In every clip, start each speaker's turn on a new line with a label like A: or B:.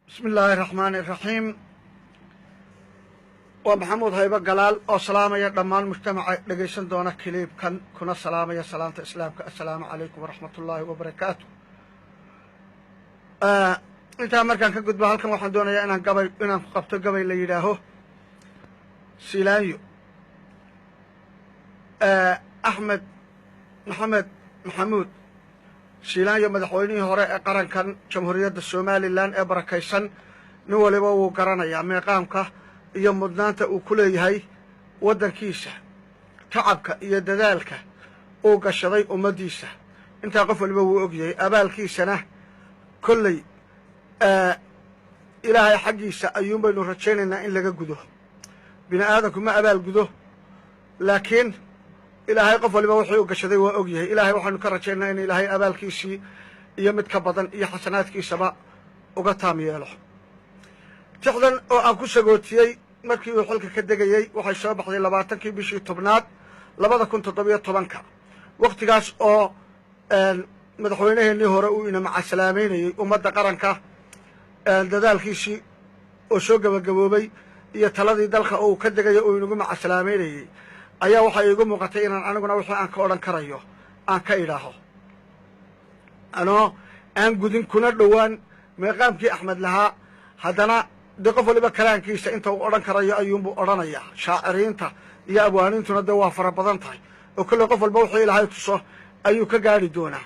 A: بسم الله الرحمن الرحيم ومحمود هيبة قلال وسلام يا دمان مجتمع لقيسن دونا كليب كنا سلام يا سلامة الإسلام السلام عليكم ورحمة الله وبركاته. انت مركان كقد بهالكم waxaan doonayaa inaan ku qabto gabay la yiraahdo Silaayo Ahmed Mohamed Maxamuud Silaayo madaxweynihii hore ee qarankan Jamhuuriyadda Soomaaliland ee barakaysan nin waliba uu garanayaa meeqaamka iyo mudnaanta uu ku leeyahay wadankiisa tacabka iyo dadaalka uu gashaday ummadiisa inta qof waliba uu ogyahay abaalkiisana kullay ilaahay xaqiisa ayuun baynu rajaynaynaa in laga gudo bini aadamku ma abaal gudo laakiin ilaahay qof waliba wuxuu gashaday waa ogyahay ilaahay waxaanu ka rajaynaynaa in ilaahay abaalkiisii iyo mid ka badan iyo xasanaadkiisaba uga taam yeelo tixdan oo aan ku sagootiyey markii uu xilka ka degayay waxay soo baxday 20kii bishii tobnaad 2017 waqtigaas oo madaxweynihii hore uu ina macasalaameynayay ummadda qaranka dadaalkiisii oo soo gabagaboobay iyo taladii dalka oo ka degay oo inagu macasalaameynayay ayaa waxa iigu muuqatay inaan aniguna wixii aan ka oran karayo aan ka idhaaho aan gudin kuna dhowaan meeqaamkii Axmed lahaa haddana de qof waliba kalaankiisa inta uu oran karayo ayuunbuu odhanayaa shaaciriinta iyo abwaanintuna de waa fara badan tahay oo kolley qof walba wuxuu ilaahay tuso ayuu ka gaari doonaa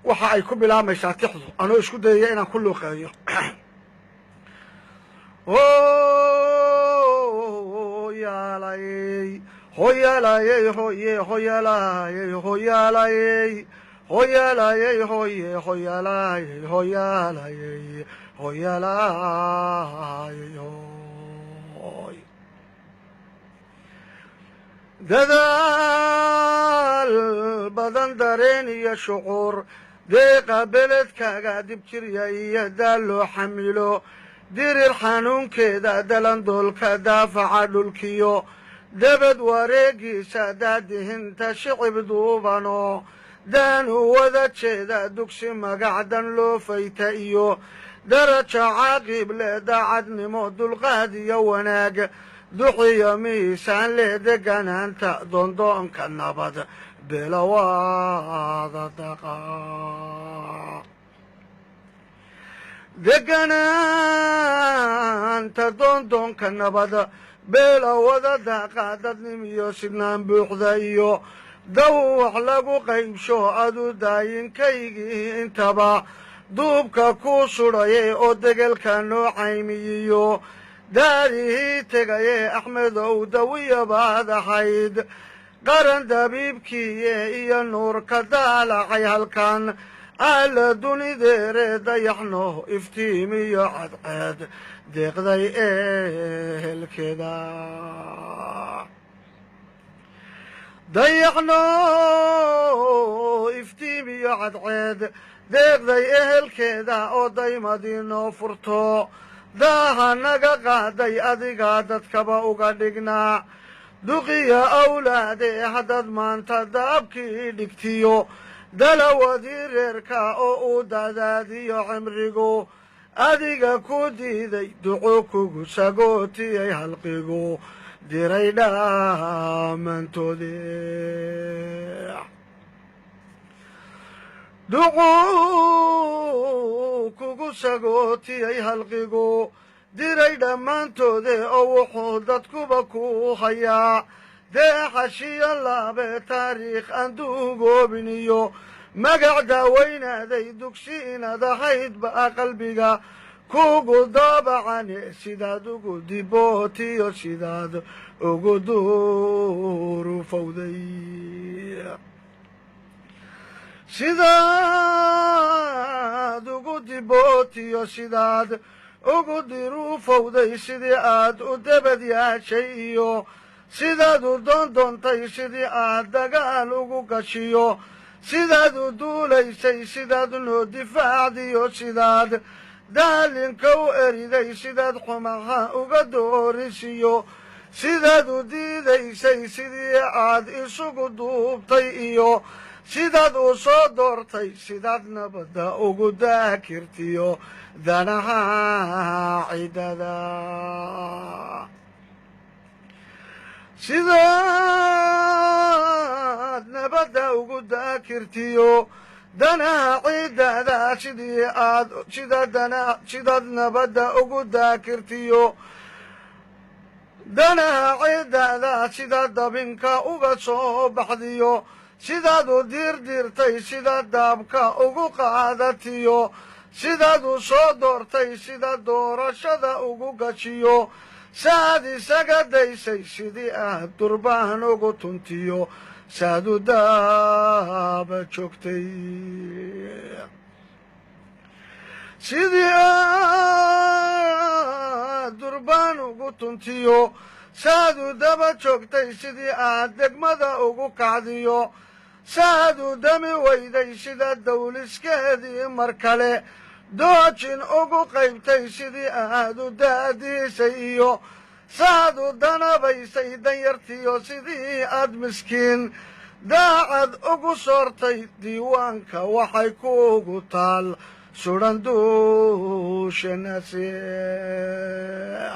A: waxa ay ku bilaamaysaa tixdu anoo isku dayaya inaan ku luuqeeyo hoyaalayey hoyaalayey hoye hoyaalayey hoyaalayey hoyaalayey hoye hoyaalayey hoyaalayey hoyaalayey hoy dadaal badan dareen iyo shucuur deeqa beledkaaga dib jirya iyo daal loo xamilo dirir xanuunkeeda dalandoolka daafaca dhulkiyo dabad wareegiisa daadihinta shicib duubano daanu wada jeeda dugsi magacdan loo fayta iyo daraja caaqib leh daacadnimo dulqaad iyo wanaag duxiyo miisaan leh deganaanta doondoonka nabad beelawaada daqa deganaanta doondoonka nabad beelawada daqa dadnimiyo sidnaan buuxda iyo daw wax lagu qaybsho adu daayinkaygii intaba duubka ku sudhaye oo degelka noo caymiyiyo daarihii tegaye axmedow dawiya baad ahayd qaran dabiibkiiye iyo nuurka daalacay halkan alla dunideere dayaxno iftiimiyo cadceed deeqday ehelkeeda dayaxno iftiimiyo cadceed deeqday ehelkeeda oo daymadii noo furto daaha naga qaaday adigaa dadkaba uga dhignaa duqiya awlaade haddaad maanta daabkii dhigtiyo dalawadii reerka oo uu dadaadiyo cimrigu adiga ku diiday duco kugu sagootiyay halqigu diray dhammaantoode duco kugu sagootiyay halqigu diray dhammaantoode oo wuxuu dadkuba ku hayaa deexashiyo laabe taariikh aan duugoobin iyo magac daaweynaaday dugsi inaad ahaydba qalbiga kugu daabacane sidaad ugu dibootiyo sidaad ugu duurufowday sidaad ugu dibootiyo sidaad ugu diruufowday sidii aad u dabadyaashay iyo sidaad u doondoontay sidii aad dagaal ugu gashiyo sidaad u duulaysay sidaad noo difaacdiyo sidaad daalinka u eriday sidaad xumaha uga doorisiyo sidaad u diidaysay sidii aad isugu duubtay iyo sidaad u soo doortay sidaad nabadda ugu daakirtiyo danaha cidada sidaad nabadda ugu daakirtiyo danaha cidada sidaad nabadda ugu daakirtiyo danaha cidada sidaad dabinka uga soo baxdiyo sidaad u diirdiirtay sidaad daabka ugu qaadatiyo sidaad u soo doortay sidaad doorashada ugu gajiyo saad isaga daysay sidii aad durbaan ugu tuntiyo saad u daaba joogtay sidii aad durbaan ugu tuntiyo saad u daba joogtay sidii aad degmada ugu kacdiyo saad u dami weyday sida dawliskeedii mar kale doojin ugu qaybtay sidii aad u daadiisay iyo saad u danabaysay danyartiyo sidii aad miskiin daacad ugu soortay diiwaanka waxay kuugu taal sudan duusha naseex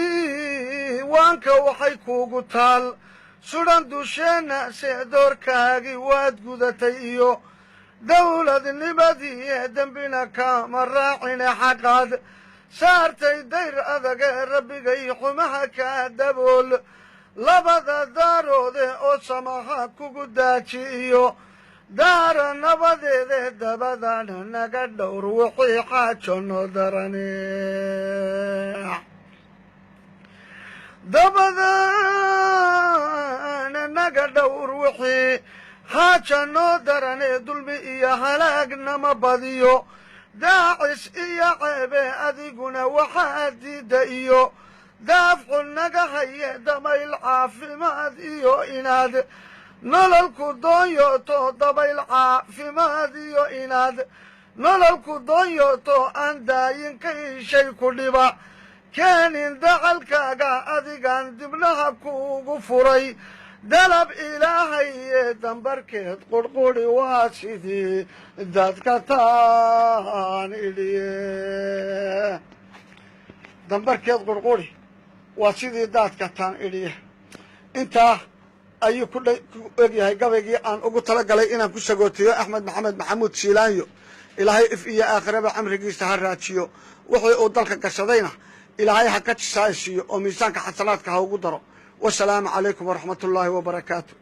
A: diiwaanka waxay kuugu taal sudan dusheenna see doorkaagii waad gudatay iyo dawladnimadii dembina kama raacine xaqaad saartay dayr adage rabbigay xumaha kaa dabool labada daaroode oo samaha kugu daaji iyo daara nabadeede dabadana naga dhowr wixii xaajo noo darane dabadana naga dhowr wixii xaaja noo darane dulmi iyo halaagnama badiyo daacis iyo ceebe adiguna waxaa diidda iyo daafxu naga haye dabayl caafimaad iyo inaad nololku doonyooto dabayl caafimaad iyo inaad nololku doonyooto aan daayinka ishay ku dhiba keenin dacalkaaga adigaan dibnaha kuugu furay dalab ilaahaye dambarkeed qurquri waa sidii dadka taan idhiye dambarkeed qurquri waa sidii daadka taan idhiye intaa ayuu ku egyahay gabaygii aan ugu talagalay inaan ku sagootiyo axmed maxamed maxamuud shiilaanyo ilaahay if iyo aakhiraba camrigiisa ha raajiyo wixii uu dalka gashadayna ilaahay ha ka jisaaysiiyo oo miisaanka xasanaadka ha ugu daro wasalaamu calaykum waraxmat ullaahi wabarakaatu